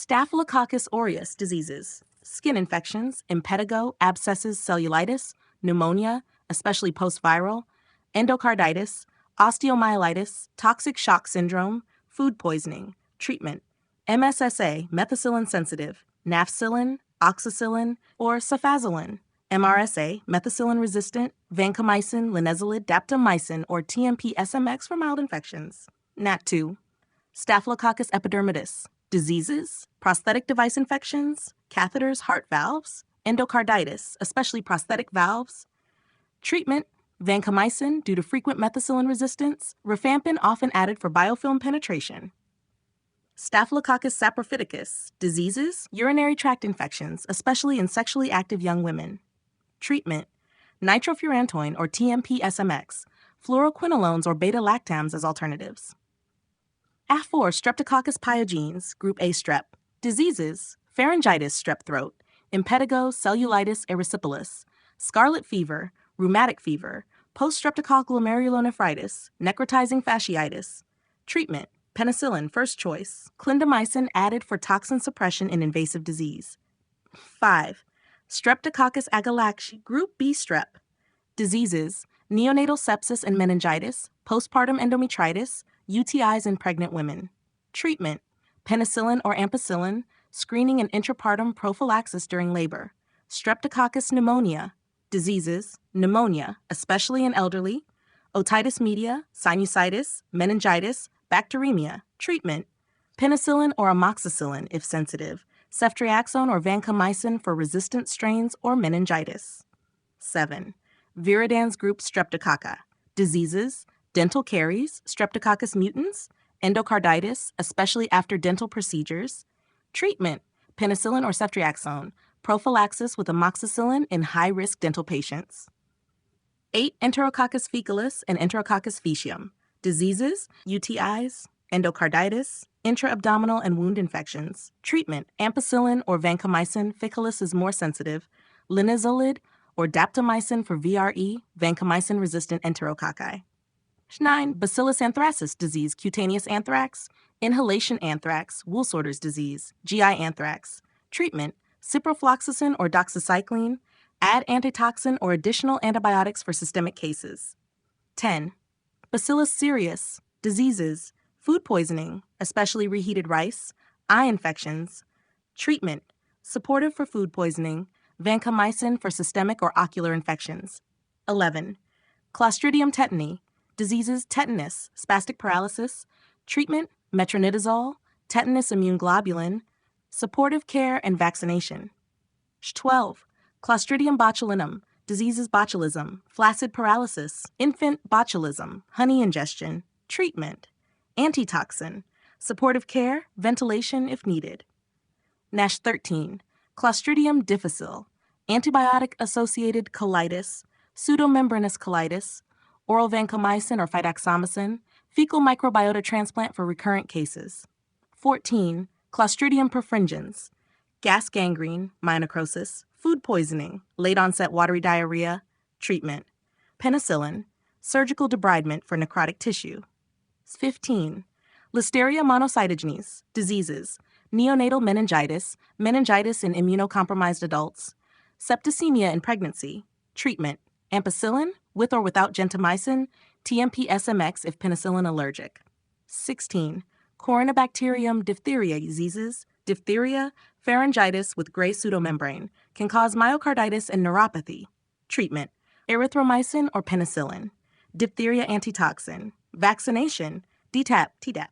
Staphylococcus aureus diseases, skin infections, impetigo, abscesses, cellulitis, pneumonia, especially post-viral, endocarditis, osteomyelitis, toxic shock syndrome, food poisoning, treatment, MSSA, methicillin-sensitive, nafcillin, oxacillin, or cefazolin, MRSA, methicillin-resistant, vancomycin, linezolid, daptomycin, or TMP-SMX for mild infections. NAT2, Staphylococcus epidermidis, diseases, prosthetic device infections, catheters, heart valves, endocarditis, especially prosthetic valves. Treatment, vancomycin due to frequent methicillin resistance, rifampin often added for biofilm penetration. Staphylococcus saprophyticus, diseases, urinary tract infections, especially in sexually active young women. Treatment, nitrofurantoin or TMP-SMX, fluoroquinolones or beta-lactams as alternatives. F4 Streptococcus pyogenes, Group A strep. Diseases, pharyngitis, strep throat, impetigo, cellulitis erysipelas, scarlet fever, rheumatic fever, post-streptococcal glomerulonephritis, necrotizing fasciitis. Treatment, penicillin, first choice, clindamycin added for toxin suppression in invasive disease. 5. Streptococcus agalactiae, Group B strep. Diseases, neonatal sepsis and meningitis, postpartum endometritis, UTIs in pregnant women. Treatment, penicillin or ampicillin, screening and intrapartum prophylaxis during labor. Streptococcus pneumonia. Diseases, pneumonia, especially in elderly, otitis media, sinusitis, meningitis, bacteremia. Treatment, penicillin or amoxicillin if sensitive, ceftriaxone or vancomycin for resistant strains or meningitis. 7. Viridans group Streptococca. Diseases, dental caries, Streptococcus mutans, endocarditis, especially after dental procedures. Treatment, penicillin or ceftriaxone, prophylaxis with amoxicillin in high-risk dental patients. 8. Enterococcus faecalis and Enterococcus faecium. Diseases, UTIs, endocarditis, intra-abdominal and wound infections. Treatment, ampicillin or vancomycin, faecalis is more sensitive, linezolid or daptomycin for VRE, vancomycin-resistant enterococci. 9. Bacillus anthracis disease, cutaneous anthrax, inhalation anthrax, wool sorters disease, GI anthrax. Treatment, ciprofloxacin or doxycycline, add antitoxin or additional antibiotics for systemic cases. 10. Bacillus cereus, diseases, food poisoning, especially reheated rice, eye infections. Treatment, supportive for food poisoning, vancomycin for systemic or ocular infections. 11. Clostridium tetani, diseases, tetanus, spastic paralysis. Treatment, metronidazole, tetanus immune globulin, supportive care and vaccination. 12. Clostridium botulinum, diseases, botulism, flaccid paralysis, infant botulism, honey ingestion. Treatment, antitoxin, supportive care, ventilation if needed. NASH 13. Clostridium difficile, antibiotic-associated colitis, pseudomembranous colitis, oral vancomycin or fidaxomicin, fecal microbiota transplant for recurrent cases. 14. Clostridium perfringens, gas gangrene, myonecrosis, food poisoning, late-onset watery diarrhea. Treatment, penicillin, surgical debridement for necrotic tissue. 15. Listeria monocytogenes, diseases, neonatal meningitis, meningitis in immunocompromised adults, septicemia in pregnancy. Treatment, ampicillin, with or without gentamicin, TMP-SMX if penicillin allergic. 16. Corynebacterium diphtheria diseases, diphtheria, pharyngitis with gray pseudomembrane, can cause myocarditis and neuropathy. Treatment, erythromycin or penicillin. Diphtheria antitoxin. Vaccination, DTaP, Tdap.